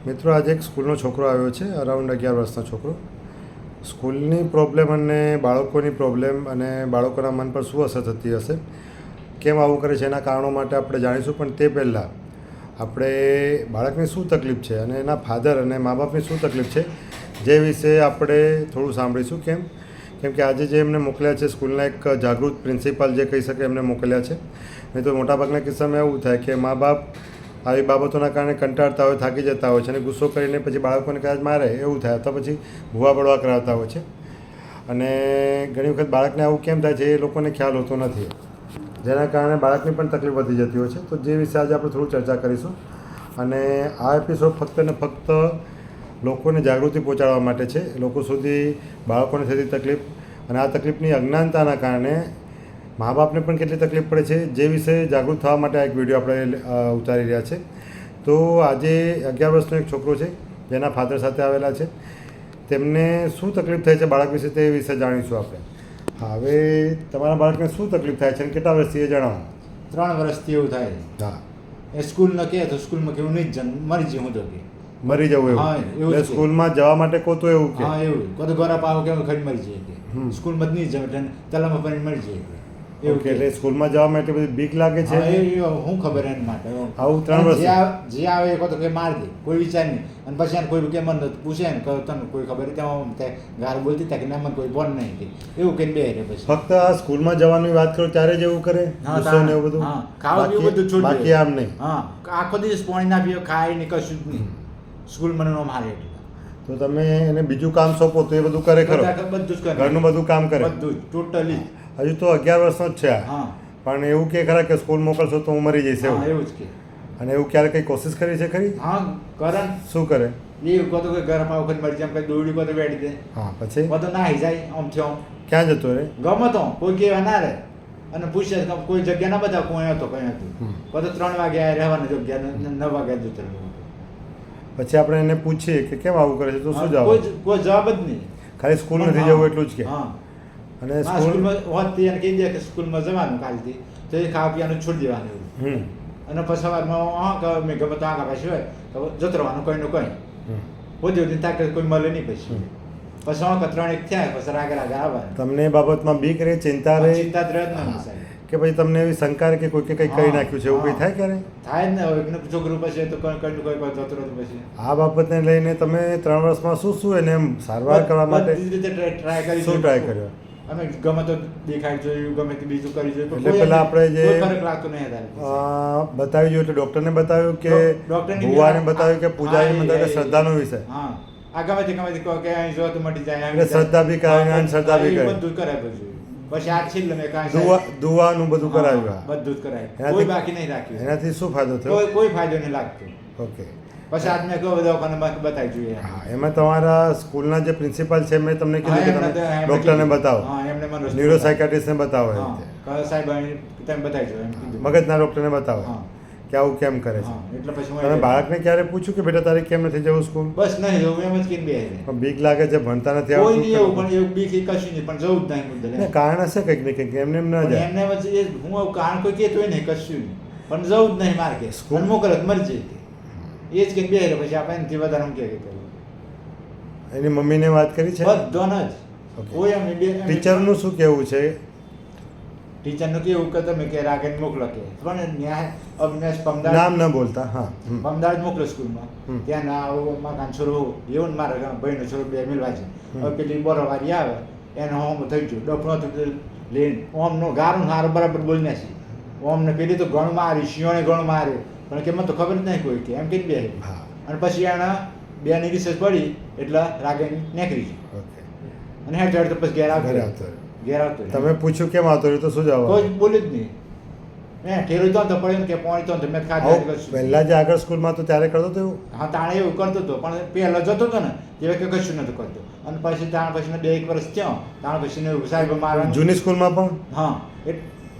મિત્રો, આજે એક સ્કૂલનો છોકરો આવ્યો છે, અરાઉન્ડ 11 વર્ષનો છોકરો. સ્કૂલની પ્રોબ્લેમ અને બાળકોની પ્રોબ્લેમ અને બાળકોના મન પર શું અસર થતી હશે, કેમ આવું કરે છે, એના કારણો માટે આપણે જાણીશું. પણ તે પહેલાં આપણે બાળકની શું તકલીફ છે અને એના ફાધર અને મા બાપની શું તકલીફ છે, જે વિશે આપણે થોડું સાંભળીશું. કેમ કે આજે જે એમને મોકલ્યા છે સ્કૂલના એક જાગૃત પ્રિન્સિપાલ જે કહી શકે એમને મોકલ્યા છે. નહીં તો મોટાભાગના કિસ્સામાં એવું થાય કે મા બાપ આવી બાબતોના કારણે કંટાળતા હોય, થાકી જતા હોય છે અને ગુસ્સો કરીને પછી બાળકોને કદાચ મારે એવું થાય, અથવા પછી ભૂવા બળવા કરાવતા હોય છે. અને ઘણી વખત બાળકને આવું કેમ થાય છે એ લોકોને ખ્યાલ હોતો નથી, જેના કારણે બાળકની પણ તકલીફ વધી જતી હોય છે. તો જે વિશે આજે આપણે થોડું ચર્ચા કરીશું. અને આ એપિસોડ ફક્ત ને ફક્ત લોકોને જાગૃતિ પહોંચાડવા માટે છે, લોકો સુધી બાળકોને થતી તકલીફ અને આ તકલીફની અજ્ઞાનતાના કારણે મા બાપને પણ કેટલી તકલીફ પડે છે, જે વિશે જાગૃત થવા માટે આ એક વિડીયો આપણે ઉતારી રહ્યા છે. તો આજે 11 વર્ષનો એક છોકરો છે જેના ફાધર સાથે આવેલા છે. તેમને શું તકલીફ થાય છે બાળક વિશે તે વિશે જાણીશું આપણે. હા, હવે તમારા બાળકને શું તકલીફ થાય છે અને કેટલા વર્ષથી એ જણાવો. 3 વર્ષથી એવું થાય. હા, એ સ્કૂલ ન કહે તો સ્કૂલમાં કેવું નહીં જ મરી જવું હું તો કે મરી જવું હા, એવું એવું જ એટલે છે. સ્કૂલમાં જવા માટે કહો તો એવું કે હા એવું કોઈ ગોરા પાવ કે ખરી મરી જાય કે સ્કૂલમાં જ નહીં જમે એટલે તલામાં પણ મરી જાય કે એવું ઓકે, એટલે સ્કૂલમાં જવા માટે બધી બીક લાગે છે. હા, એ હું ખબર એના માટે આવું 3 વર્ષ જે આવે એ કહો તો કે માર દે કોઈ વિચાર નહીં. અને પછી એને કોઈ કે મને પૂછે ને કહો તને કોઈ ખબર નહીં ત્યાં ગાર બોલતી ત્યાં કે ના મને કોઈ બોલ નહીં કે એવું કહીને બે રહે પછી ફક્ત આ સ્કૂલમાં જવાની વાત કરો ત્યારે જ એવું કરે, હા, ગુસ્સો ને એવું બધું. હા, ખાવા પીવું બધું છોડી બાકી દે. આમ નહીં. હા, આખો દિવસ પાણી ના પીવે, ખાય નહીં, કશું જ નહીં. સ્કૂલ મને નો મારે એટલે તો તમે એને બીજું કામ સોંપો તો એ બધું કરે ખરો? બધું જ કરે. ઘરનું બધું કામ કરે? બધું જ ટોટલી. હજુ તો 11 વર્ષનો જ છે આ. હા પણ એવું કે ખરા કે સ્કૂલ મોકલશો તો હું મરી જઈશ હા, એવું? એવું જ કે અને એવું ક્યારે કઈ કોશિશ કરી છે ખરી? હા કરે ને. શું કરે? એ કહો તો કે ગરમ આવ વખત મરી જાય, કઈ દોડી કહો તો બેઠી દે, હા, પછી કહો તો નાહી જાય આમ થી આમ ક્યાં જતો રે? ગમે તો કોઈ કહેવા ના રહે. અને પૂછે તો કોઈ જગ્યા ના બધા કોઈ હતો કઈ હતું, કહો તો 3 વાગ્યા રહેવાની જગ્યા 9 વાગ્યા જતો રહ્યો. પછી આપણે એને પૂછીએ કે કેમ આવું કરે છે તો શું જવાબ? કોઈ જવાબ જ નહીં. ખાલી સ્કૂલ નથી જવું એટલું જ કે. હા, અને હા, સ્કૂલ સ્કૂલમાં હોતી એને કહી દે કે સ્કૂલમાં જવાનું કાલથી, તો એ ખાવા પીવાનું છોડી દેવાનું એવું. અને પછી સવારમાં હા કે મેં ગમે તો આગળ પાછી હોય તો જતો રહેવાનું કઈ નું કઈ હોતી હોતી તાકે કોઈ મળે નહીં. પછી પછી હા કે 3 એક થયા પછી આગળ આવવાનું. તમને એ બાબતમાં બીક રહે, ચિંતા રહે ચિંતા જ રહે જ નહીં સાહેબ. કે પછી તમને એવી શંકા રહે કે કોઈ કે કંઈ કરી નાખ્યું છે એવું કંઈ થાય ક્યારે? થાય જ ને. હવે એકનું છોકરું પછી તો કઈ કઈ કોઈ જતો રહેતું પછી આ બાબતને લઈને તમે 3 વર્ષમાં શું એને એમ સારવાર કરવા માટે બધી રીતે ટ્રાય કરી. શું ટ્રાય કર્યો? અમે ગમે તો દેખાય જોયું, ગમે તે બીજું કરી જોયું, એટલે પહેલા આપણે જે કોઈ ફરક લાગતો નહીં હતા. બતાવી જોઈએ એટલે ડૉક્ટરને બતાવ્યું કે ડૉક્ટરને ભુવાને બતાવ્યું કે પૂજારીને હા, બતાવ્યું કે શ્રદ્ધાનો વિષય? હા, આ ગમે તે કહો કે અહીં જો તો મટી જાય, એટલે શ્રદ્ધા બી કરાવી, અંધશ્રદ્ધા બી કરાવી. બધું કરાય બધું. પછી આ છેલ્લે મેં કાંઈ દુવાનું બધું કરાવ્યું. બધું જ કરાય, એનાથી- કોઈ બાકી નહીં રાખ્યું. એનાથી શું ફાયદો થયો? કોઈ ફાયદો નહીં લાગતો. ઓકે. પછી આજ મેં કહો દવાખાને બતાવી જોઈએ. હા, એમાં તમારા સ્કૂલના જે પ્રિન્સિપાલ છે મેં તમને કીધું કે તમે ડૉક્ટરને બતાવો, હા, એમને મને ન્યુરોસાયકાટ્રિસ્ટને બતાવો એ હા, રીતે. કહે સાહેબ અહીં તમે બતાવી જો એમ કીધું. મગજના ડૉક્ટરને બતાવો હા કે આવું કેમ કરે છે. હા, એટલે પછી તમે હું બાળકને ક્યારે પૂછ્યું કે બેટા તારે કેમ નથી જવું સ્કૂલ? બસ નહીં જવું એમ જ કહીને બે પણ બીક લાગે છે, ભણતા નથી કોઈ આવડતું? નહીં એવું, પણ એવું બીક એ કશું નહીં, પણ જવું જ નહીં મુદ્દે. ને કારણ હશે કંઈક ને કંઈક, એમને એમ ન જાય. એમને વચ્ચે એ હું આવું કારણ કોઈ કહેતો નહીં કશું નહીં, પણ જવું જ નહીં મારે કે સ્કૂલ મોકલે તો મરી જાય કે એ જ કહીને બે પછી આપણે એનાથી વધારે હું કે કરવું. એની મમ્મીને વાત કરી છે? બધાને જ. ઓકે. કોઈ એમ ટીચરનું શું કહેવું છે? ટીચરનું કેવું કે તમે કે રાગેન મોકલો કે પણ ન્યાય અવિનાશ પમદાર નામ ન બોલતા. હા. પમદાર જ મોકલો સ્કૂલમાં. ત્યાં ના મારા છોરો એવું ને મારા ભાઈનો છોરો બે મિલવા છે. હવે પેલી બોરવારી આવે એને હોમ થઈ ગયું ડફણો તો લઈને ઓમનો ગારું હારો બરાબર બોલને છે. ઓમને પેલી તો ગણ મારી, શિયોને ગણ માર્યો, પણ કે મને તો ખબર જ નહીં કોઈ કે એમ કે બે. હા. અને પછી એના બેની રિસર્ચ પડી એટલે રાગેન નીકળી ગઈ. ઓકે. અને હેઠ હેઠ તો પછી ઘેર ઘરે આવતો આવતો રહ્યો. ઘેર આવતો રહ્યો. તમે પૂછ્યું કેમ આવતો રહ્યો તો શું જવાબ? કોઈ જ બોલ્યું જ નહીં. મેં ઠેરું તો પડ્યું કે પાણી તો મેં ખાધું આવું પહેલા જે આગળ સ્કૂલમાં તો ત્યારે કરતો હતો એવું? હા, તાણે એવું કરતો હતો, પણ પહેલા જતો હતો ને તે વખતે કશું નતું કરતો. અને પછી તાણ પછી 2-1 વર્ષ થયો, તાણ પછી ને સાહેબ મારા જૂની સ્કૂલમાં પણ? હા,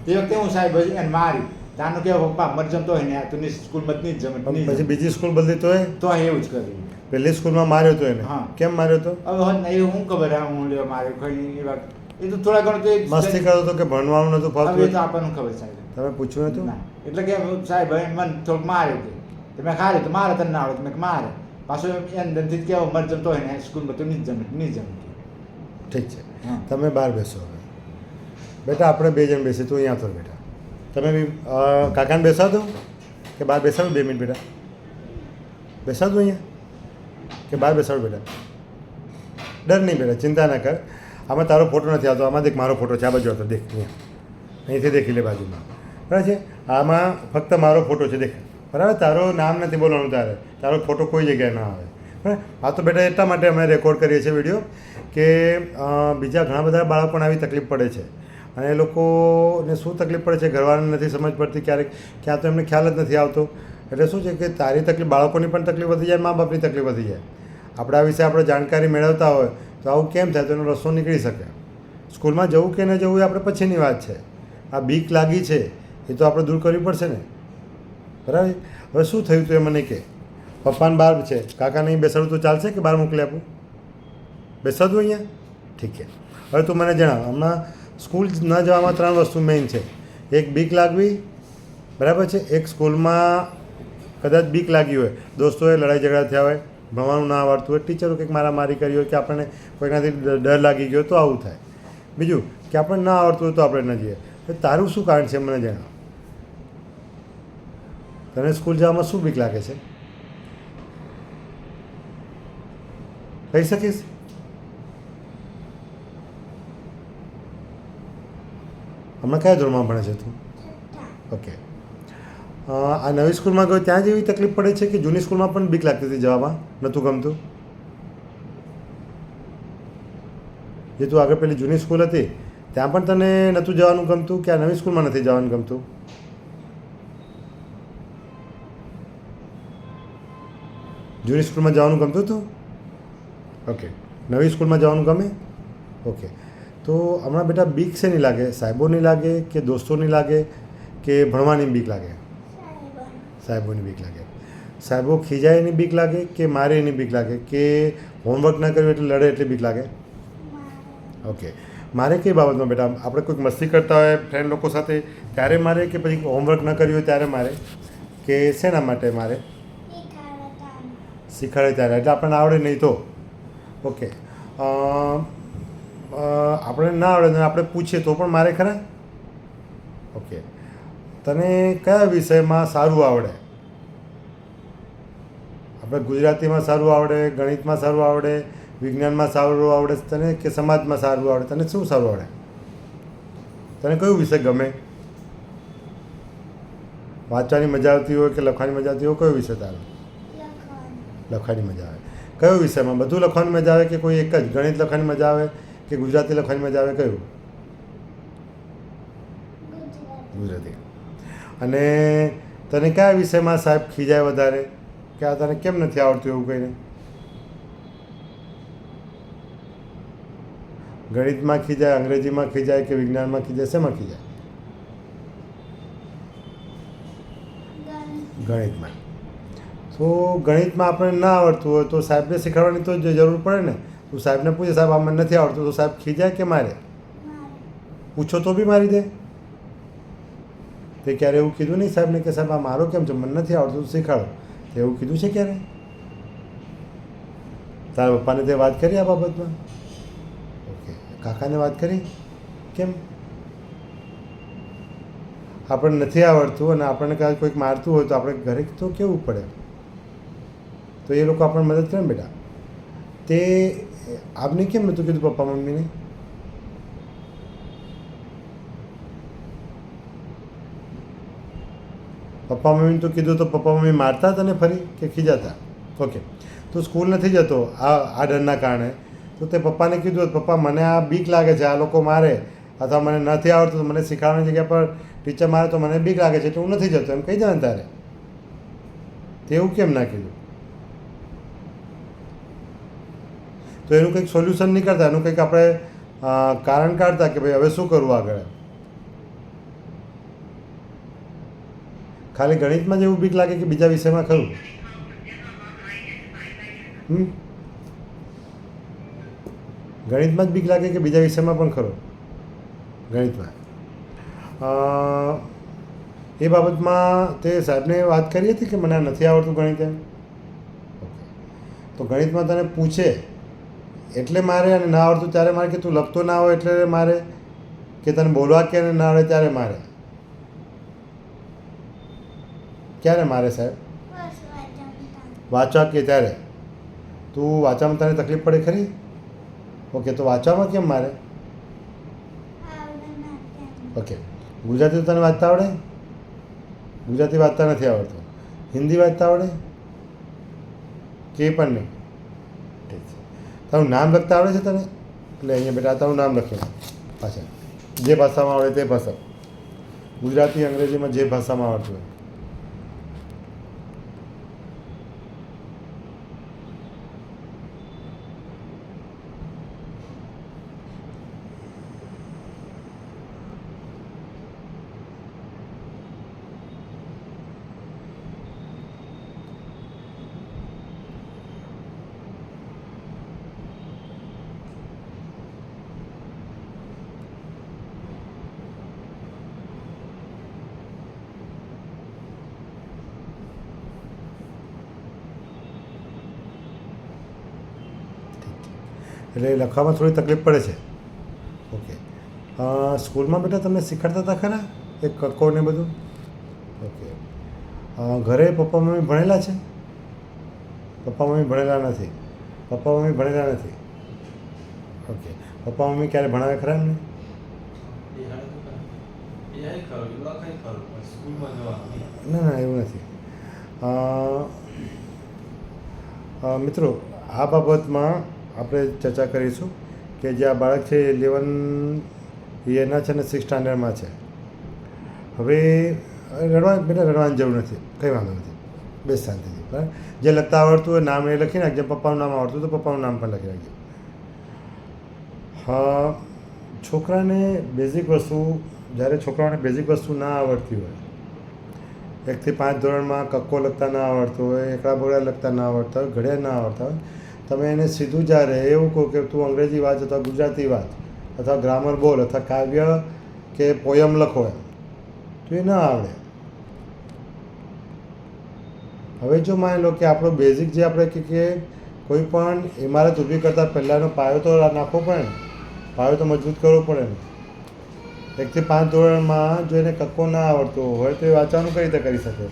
તે વખતે હું સાહેબ એને મારી તાનું કે પપ્પા મરજમ તો હોય ને તું સ્કૂલમાં જ નહીં જ જમે નહીં પછી બીજી સ્કૂલ બદલી તોય? તો એવું જ કર્યું. પહેલી સ્કૂલમાં માર્યો તો એને? હા. કેમ માર્યો તો? હવે હોત ને એ હું ખબર હા હું લેવા માર્યો કઈ એ વાત એ તો થોડા ઘણું તો મસ્તી કરતો હતો કે ભણવાનું નતું હવે ફાવતું? તો આપણને ખબર સાહેબ. તમે પૂછ્યું નતું? ના, એટલે કે સાહેબ મને થોડુંક માર્યો કે મેં ખાર્યું તો મારે તને ના આવડે મેં મારે પાછું એમ અંદરથી જ કહેવા મર જમતો હોય ને સ્કૂલમાં તો નહીં જમતું. ઠીક છે, હા. તમે બહાર બેસો હવે. બેટા આપણે 2 જણ બેસી, તું અહીંયા તો બેટા. તમે બી કાકાને બેસા દો કે બહાર બેસાડો 2 મિનિટ બેટા? બેસાડો અહીંયા કે બહાર બેસાડો બેટા? ડર નહીં બેટા, ચિંતા ના કર. આમાં તારો ફોટો નથી આવતો, આમાં દેખ મારો ફોટો છે, આ બાજુ આવતો દેખ, અહીંયા અહીંથી દેખી લે બાજુમાં, બરાબર છે? આમાં ફક્ત મારો ફોટો છે, દેખ, બરાબર? તારો નામ નથી બોલવાનું, તારો ફોટો કોઈ જગ્યાએ ના આવે, બરાબર? આ તો બેટા એટલા માટે અમે રેકોર્ડ કરીએ છીએ વિડીયો કે બીજા ઘણા બધા બાળકોને આવી તકલીફ પડે છે અને એ લોકોને શું તકલીફ પડે છે ઘરવાળાને નથી સમજ પડતી, ક્યારેક ક્યાં તો એમને ખ્યાલ જ નથી આવતો. એટલે શું છે કે તારી તકલીફ, બાળકોની પણ તકલીફ વધી જાય, મા બાપની તકલીફ વધી જાય. આપણે આ વિશે આપણે જાણકારી મેળવતા હોય તો આવું કેમ થાય, તો એનો રસ્તો નીકળી શકે. સ્કૂલમાં જવું કે ન જવું એ આપણે પછીની વાત છે. આ બીક લાગી છે એ તો આપણે દૂર કરવી પડશે ને, બરાબર? હવે શું થયું તું એ મને કે પપ્પાને બહાર છે, કાકાને અહીં બેસાડું તો ચાલશે કે બહાર મોકલી આપું? બેસાડું અહીંયા? ઠીક છે. હવે તું મને જણાવ, હમણાં સ્કૂલ ન જવામાં 3 વસ્તુ મેઇન છે. એક બીક લાગવી, બરાબર છે? એક સ્કૂલમાં કદાચ બીક લાગી હોય, દોસ્તોએ લડાઈ ઝઘડા થયા હોય, ભણવાનું ના આવડતું હોય, ટીચરો કંઈક મારામારી કરી હોય કે આપણને કોઈનાથી ડર લાગી ગયો તો આવું થાય. બીજું કે આપણને ના આવડતું હોય તો આપણે ન જઈએ. તો તારું શું કારણ છે મને જણાવ. તને સ્કૂલ જવામાં શું બીક લાગે છે? કહી શકીશ? હમણાં કયા ધોરણમાં ભણે છે તું? ઓકે. આ નવી સ્કૂલમાં ગયો ત્યાં જ એવી તકલીફ પડે છે કે જૂની સ્કૂલમાં પણ બીક લાગતી હતી જવામાં, નહોતું ગમતું? જે તું આગળ પેલી જૂની સ્કૂલ હતી ત્યાં પણ તને નહોતું જવાનું ગમતું કે આ નવી સ્કૂલમાં નથી જવાનું ગમતું? જૂની સ્કૂલમાં જવાનું ગમતું હતું? ઓકે. નવી સ્કૂલમાં જવાનું ગમે? ઓકે. તો હમણાં બેટા બીક શેની લાગે? સાહેબોની લાગે કે દોસ્તોની લાગે કે ભણવાની બીક લાગે? સાહેબોની બીક લાગે. સાહેબો ખીજાય એની બીક લાગે કે મારે એની બીક લાગે કે હોમવર્ક ના કર્યું એટલે લડે એટલે બીક લાગે? ઓકે. મારે કઈ બાબતમાં બેટા? આપણે કોઈક મસ્તી કરતા હોય ફ્રેન્ડ લોકો સાથે ત્યારે મારે કે પછી હોમવર્ક ન કર્યું હોય ત્યારે મારે કે શેના માટે મારે? શીખવાડે ત્યારે, એટલે આપણને આવડે નહીં તો? ઓકે. આપણે ના આવડે ને આપણે પૂછીએ તો પણ મારે ખરા? ઓકે. તને કયા વિષયમાં સારું આવડે? આપણે ગુજરાતીમાં સારું આવડે, ગણિતમાં સારું આવડે, વિજ્ઞાનમાં સારું આવડે તને કે સમાજમાં સારું આવડે? તને શું સારું આવડે? તને કયો વિષય ગમે? વાંચવાની મજા આવતી હોય કે લખવાની મજા આવતી હોય? કયો વિષય તારો? લખવાની મજા આવે. કયો વિષયમાં? બધું લખવાની મજા આવે કે કોઈ એક જ? ગણિત લખવાની મજા આવે કે ગુજરાતી લખવાની મજા આવે? કયું? ગુજરાતી. અને તને કયા વિષયમાં સાહેબ ખીજાય વધારે કે આ તને કેમ નથી આવડતું એવું કહીને? ગણિતમાં ખીજાય, અંગ્રેજીમાં ખીજાય કે વિજ્ઞાનમાં ખીજાય? શેમાં ખીજાય? ગણિતમાં. તો ગણિતમાં આપણને ના આવડતું હોય તો સાહેબને શીખવાડવાની તો જરૂર પડે ને. તું સાહેબને પૂછે સાહેબ આમાં નથી આવડતું, તો સાહેબ ખીજાય કે મારે? પૂછો તો બી મારી દે. તે ક્યારે એવું કીધું નહીં સાહેબને કે સાહેબ આ મારો કેમ છે, મને નથી આવડતું, શીખવાડો? એવું કીધું છે ક્યારે? તારા પપ્પાને તે વાત કરી આ બાબતમાં? ઓકે. કાકાને વાત કરી? કેમ? આપણને નથી આવડતું અને આપણને કાંઈ કોઈક મારતું હોય તો આપણે ઘરે તો કેવું પડે? તો એ લોકો આપણને મદદ કરે ને બેટા. તે આપને કેમ નહોતું કીધું પપ્પા મમ્મીને? પપ્પા મમ્મીને તો કીધું તો પપ્પા મમ્મી મારતા તને ફરી કે ખીજાતા? ઓકે. તો સ્કૂલ નથી જતો આ ડરના કારણે, તો તે પપ્પાને કીધું પપ્પા મને આ બીક લાગે છે, આ લોકો મારે અથવા મને નથી આવડતું તો મને શીખવાડવાની જગ્યા પર ટીચર મારે તો મને બીક લાગે છે એટલે હું નથી જતો, એમ કહી દે ને તારે. તે એવું કેમ ના કીધું? તો એનું કંઈક સોલ્યુશન નહીં કરતા, એનું કંઈક આપણે કારણ કાઢતા કે ભાઈ હવે શું કરવું આગળ? ખાલી ગણિતમાં જ એવું બીક લાગે કે બીજા વિષયમાં ખરું? ગણિતમાં જ બીક લાગે કે બીજા વિષયમાં પણ ખરો? ગણિતમાં. એ બાબતમાં તે સાહેબને વાત કરી હતી કે મને નથી આવડતું ગણિત એમ? ઓકે. તો ગણિતમાં તને પૂછે એટલે મારે, અને ના આવડતું ત્યારે મારે, કે તું લખતો ના હોય એટલે મારે, કે તને બોલવા કે ના આવડે ત્યારે મારે? ક્યારે મારે સાહેબ? વાંચવા કે ત્યારે? તું વાંચવામાં તને તકલીફ પડે ખરી? ઓકે, તો વાંચવામાં કેમ મારે? ઓકે, ગુજરાતી તને વાંચતા આવડે? ગુજરાતી વાંચતા નથી આવડતું. હિન્દી વાંચતા આવડે કે એ પણ નહીં? ઠીક છે. તારું નામ લખતા આવડે છે તને? એટલે અહીંયા બેટા તારું નામ લખેલું પાછળ, જે ભાષામાં આવડે તે ભાષા, ગુજરાતી અંગ્રેજીમાં જે ભાષામાં આવડતું હોય. એટલે લખવામાં થોડી તકલીફ પડે છે. ઓકે, સ્કૂલમાં બેટા તમને શીખવાડતા હતા ખરા એ કક્કો ને બધું? ઓકે, ઘરે પપ્પા મમ્મી ભણેલા છે? પપ્પા મમ્મી ભણેલા નથી. પપ્પા મમ્મી ભણેલા નથી. ઓકે, પપ્પા મમ્મી ક્યારે ભણાવે ખરા એમને? ના ના, એવું નથી. મિત્રો, આ બાબતમાં આપણે ચર્ચા કરીશું કે જે આ બાળક છે 11 યરના છે ને 6th સ્ટાન્ડર્ડમાં છે. હવે બેટા રડવાની જરૂર નથી, કંઈ વાંધો નથી, બેસ શાંતિથી. બરાબર, જે લખતા આવડતું હોય નામ એ લખી નાખજે. પપ્પાનું નામ આવડતું તો પપ્પાનું નામ પણ લખી નાખજે. હા, છોકરાને બેઝિક વસ્તુ, જ્યારે છોકરાઓને બેઝિક વસ્તુ ના આવડતી હોય, 1 થી 5 ધોરણમાં કક્કો લખતા ના આવડતો હોય, એકડા બોગડા લખતા ના આવડતા હોય, ઘડિયા ના આવડતા હોય, તમે એને સીધું જ્યારે એવું કહો કે તું અંગ્રેજી વાંચ અથવા ગુજરાતી વાંચ અથવા ગ્રામર બોલ અથવા કાવ્ય કે પોયમ લખો એમ, તો એ ના આવડે. હવે જો માની લો કે આપણો બેઝિક જે આપણે કે કોઈ પણ ઇમારત ઊભી કરતાં પહેલાંનો પાયો તો નાખવો પડે ને, પાયો તો મજબૂત કરવો પડે ને. 1 થી 5 ધોરણમાં જો એને કક્કો ના આવડતો હોય તો એ વાંચવાનું કઈ રીતે કરી શકે?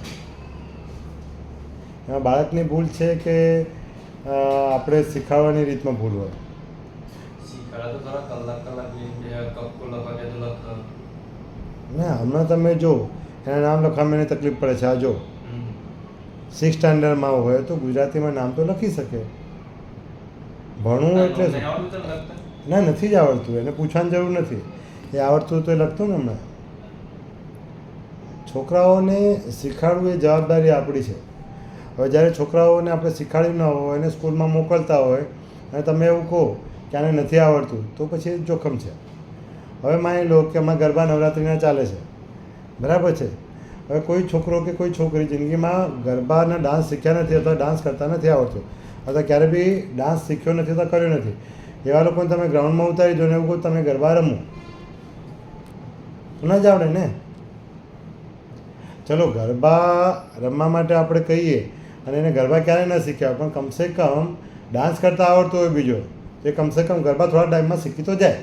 એમાં બાળકની ભૂલ છે કે આપણે શીખવાડવાની રીતમાં ભૂલ હોય? ના, હમણાં તમે જો એના નામ લખવામાં એને તકલીફ પડે છે. આ જો 6th સ્ટાન્ડર્ડમાં હોય તો ગુજરાતીમાં નામ તો લખી શકે. ભણવું એટલે ના, નથી જ આવડતું, એને પૂછવાની જરૂર નથી. એ આવડતું તો એ લખતું ને હમણાં. છોકરાઓને શીખવાડવું એ જવાબદારી આપણી છે. હવે જ્યારે છોકરાઓને આપણે શીખવાડ્યું ના હોય, એને સ્કૂલમાં મોકલતા હોય અને તમે એવું કહો કે આને નથી આવડતું, તો પછી એ જોખમ છે. હવે માની લો કે આમાં ગરબા નવરાત્રિના ચાલે છે, બરાબર છે. હવે કોઈ છોકરો કે કોઈ છોકરી જિંદગીમાં ગરબાના ડાન્સ શીખ્યા નથી અથવા ડાન્સ કરતા નથી આવડતું અથવા ક્યારે બી ડાન્સ શીખ્યો નથી અથવા કર્યો નથી, એવા લોકોને તમે ગ્રાઉન્ડમાં ઉતારી દો ને એવું કહો તમે ગરબા રમો, ન જ આવડે ને. ચલો, ગરબા રમવા માટે આપણે કહીએ અને એને ગરબા ક્યારે ન શીખ્યા, પણ કમસે કમ ડાન્સ કરતા આવડતો હોય બીજો, એ કમસે કમ ગરબા થોડા ટાઈમમાં શીખી તો જાય.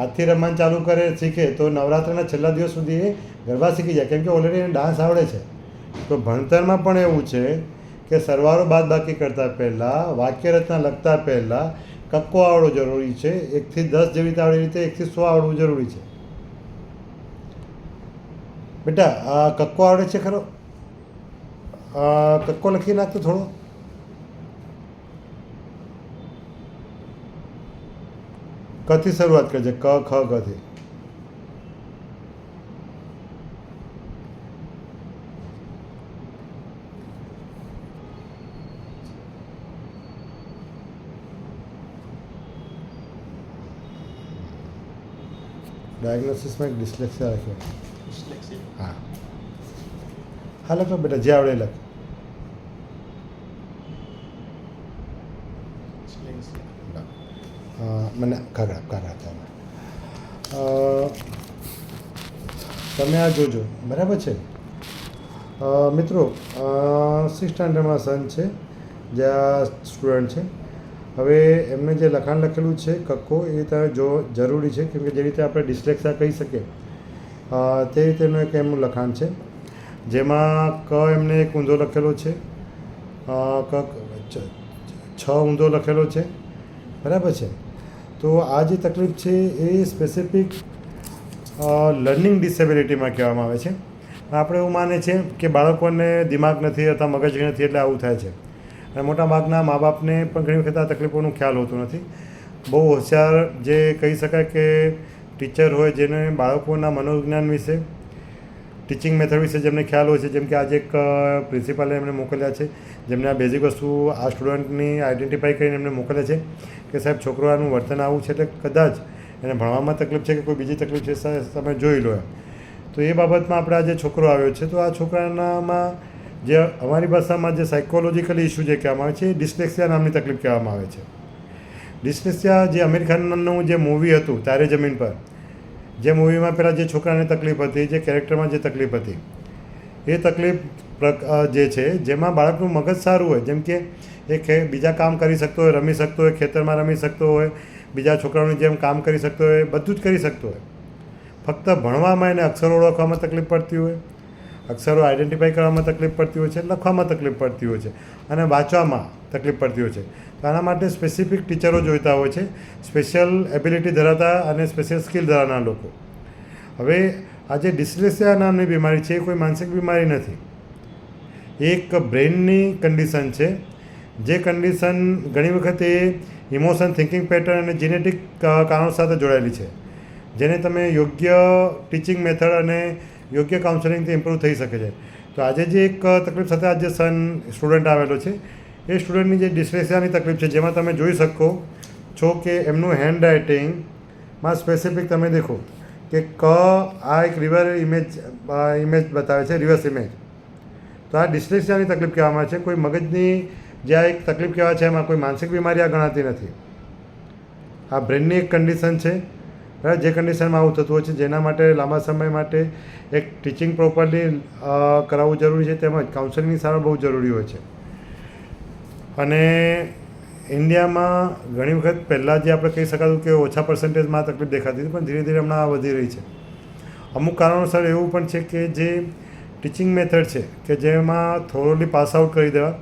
આજથી રમવાનું ચાલુ કરે, શીખે તો નવરાત્રિના છેલ્લા દિવસ સુધી એ ગરબા શીખી જાય, કેમ કે ઓલરેડી એને ડાન્સ આવડે છે. તો ભણતરમાં પણ એવું છે કે સરવાળો બાદબાકી કરતાં પહેલાં, વાક્ય રચના લખતા પહેલાં કક્કો આવડવો જરૂરી છે. 1 થી 10 જેવી રીતે આવડી રીતે 1 થી 100 આવડવું જરૂરી છે. બેટા, આ કક્કો આવડે છે ખરો? કક્કો લખી નાખતો થોડો. કથી શરૂઆત કરજે, ક ખ ગથી. ડાયગ્નોસિસમાં એક ડિસ્લેક્સિયા રાખ્યો. હા હા, લખો બેટા, જે આવડે લખ. મને કાગડા તમે આ જોજો, બરાબર છે મિત્રો. 6th સ્ટાન્ડર્ડમાં સન છે જે આ સ્ટુડન્ટ છે. હવે એમને જે લખાણ લખેલું છે કક્કો એ તમે જો જરૂરી છે, કેમ કે જે રીતે આપણે ડિસ્લેક્સિયા કહી શકીએ તે રીતેનું એક એમનું લખાણ છે, જેમાં ક એમને એક ઊંધો લખેલો છે, છ ઊંધો લખેલો છે, બરાબર છે. તો આ જે તકલીફ છે એ સ્પેસિફિક લર્નિંગ ડિસેબિલિટીમાં કહેવામાં આવે છે. આપણે એવું માને છે કે બાળકોને દિમાગ નથી અથવા મગજ નથી એટલે આવું થાય છે, અને મોટાભાગના મા બાપને પણ ઘણી વખત આ તકલીફોનું ખ્યાલ હોતું નથી. બહુ હોશિયાર જે કહી શકાય કે ટીચર હોય, જેને બાળકોના મનોવિજ્ઞાન વિશે, ટીચિંગ મેથડ વિશે જેમને ખ્યાલ હોય છે, જેમ કે આજે એક પ્રિન્સિપાલે એમને મોકલ્યા છે, જેમને આ બેઝિક વસ્તુ આ સ્ટુડન્ટની આઈડેન્ટિફાઈ કરીને એમને મોકલે છે કે સાહેબ છોકરાનું વર્તન આવું છે, એટલે કદાચ એને ભણવામાં તકલીફ છે કે કોઈ બીજી તકલીફ છે, તમે જોઈ લો એમ. તો એ બાબતમાં આપણે આ જે છોકરો આવ્યો છે, તો આ છોકરાનામાં જે અમારી ભાષામાં જે સાયકોલોજીકલી ઇસ્યુ જે કહેવામાં આવે છે એ ડિસ્લેક્સિયા નામની તકલીફ કહેવામાં આવે છે. ડિસ્લેક્સિયા જે અમીર ખાનનું જે મૂવી હતું તારે જમીન પર, જે મૂવીમાં પહેલાં જે છોકરાને તકલીફ હતી, જે કેરેક્ટરમાં જે તકલીફ હતી, એ તકલીફ જે છે જેમાં બાળકનું મગજ સારું હોય, જેમ કે એ બીજા કામ કરી શકતો હોય, રમી શકતો હોય, ખેતરમાં રમી શકતો હોય, બીજા છોકરાઓની જેમ કામ કરી શકતો હોય, બધું જ કરી શકતો હોય. ફક્ત ભણવામાં એને અક્ષરો ઓળખવામાં તકલીફ પડતી હોય, અક્ષરો આઈડેન્ટિફાઈ કરવામાં તકલીફ પડતી હોય છે, લખવામાં તકલીફ પડતી હોય છે, અને વાંચવામાં તકલીફ પડતી હોય છે. તો આના માટે સ્પેસિફિક ટીચરો જોઈતા હોય છે, સ્પેશિયલ એબિલિટી ધરાવતા અને સ્પેશિયલ સ્કિલ ધરાવનાર લોકો. હવે આ જે ડિસ્લેક્સિયા નામની બીમારી છે એ કોઈ માનસિક બીમારી નથી, એક બ્રેઇનની કન્ડિશન છે, જે કન્ડિશન ઘણી વખત એ ઇમોશન, થિંકિંગ પેટર્ન અને જેનેટિક કારણો સાથે જોડાયેલી છે, જેને તમે યોગ્ય ટીચિંગ મેથડ અને યોગ્ય કાઉન્સેલિંગથી ઇમ્પ્રૂવ થઈ શકે છે. તો આજે જે એક તકલીફ સાથે આજે સ્ટુડન્ટ આવેલો છે, એ સ્ટુડન્ટની જે ડિસ્લેક્સિયાની તકલીફ છે, જેમાં તમે જોઈ શકો છો કે એમનું હેન્ડ રાઇટિંગમાં સ્પેસિફિક તમે દેખો કે આ એક રિવર ઇમેજ બતાવે છે, રિવર્સ ઇમેજ. તો આ ડિસ્લેક્સિયાની તકલીફ કહેવામાં આવે છે. કોઈ મગજની જે આ એક તકલીફ કહેવાય છે, એમાં કોઈ માનસિક બીમારી આ ગણાતી નથી. આ બ્રેનની એક કન્ડિશન છે, બરાબર, જે કન્ડિશનમાં આવું થતું હોય છે, જેના માટે લાંબા સમય માટે એક ટીચિંગ પ્રોપરલી કરાવવું જરૂરી છે, તેમજ કાઉન્સેલિંગની સારવાર બહુ જરૂરી હોય છે. અને ઇન્ડિયામાં ઘણી વખત પહેલાં જે આપણે કહી શકાતું કે ઓછા પર્સન્ટેજમાં આ તકલીફ દેખાતી હતી, પણ ધીરે ધીરે હમણાં આ વધી રહી છે. અમુક કારણોસર એવું પણ છે કે જે ટીચિંગ મેથડ છે કે જેમાં થોરોલી પાસ આઉટ કરી દેવા,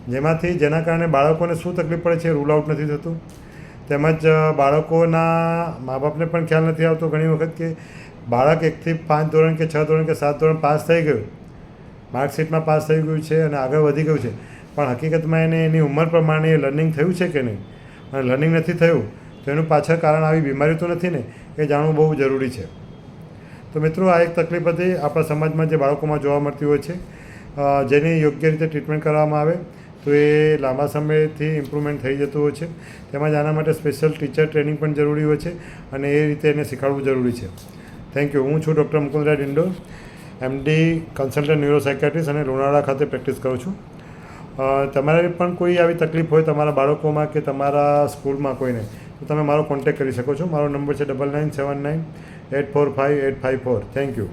જેના કારણે બાળકોને શું તકલીફ પડે છે એ રૂલ આઉટ નથી થતું, તેમજ બાળકોના મા બાપને પણ ખ્યાલ નથી આવતો ઘણી વખત કે બાળક 1 થી 5 ધોરણ કે 6 ધોરણ કે 7 ધોરણ પાસ થઈ ગયું, માર્કશીટમાં પાસ થઈ ગયું છે અને આગળ વધી ગયું છે, પણ હકીકતમાં એને એની ઉંમર પ્રમાણે લર્નિંગ થયું છે કે નહીં, અને લર્નિંગ નથી થયું તો એનું પાછળ કારણ આવી બીમારી તો નથી ને, એ જાણવું બહુ જરૂરી છે. તો મિત્રો, આ એક તકલીફ હતી આપણા સમાજમાં જે બાળકોમાં જોવા મળતી હોય છે, જેની યોગ્ય રીતે ટ્રીટમેન્ટ કરવામાં આવે તો એ લાંબા સમયથી ઇમ્પ્રુવમેન્ટ થઈ જતું હોય છે. તેમજ આના માટે સ્પેશિયલ ટીચર ટ્રેનિંગ પણ જરૂરી હોય છે, અને એ રીતે એને શીખવાડવું જરૂરી છે. Thank you. હું છું doctor Mukundray Dindor, MD consultant ન્યુરોસાયકાટ્રિસ્ટ, અને લુણાવાડા ખાતે પ્રેક્ટિસ કરું છું. તમારે પણ કોઈ આવી તકલીફ હોય તમારા બાળકોમાં કે તમારા સ્કૂલમાં કોઈને, તો તમે મારો કોન્ટેક્ટ કરી શકો છો. મારો નંબર છે 9979845854. Thank you.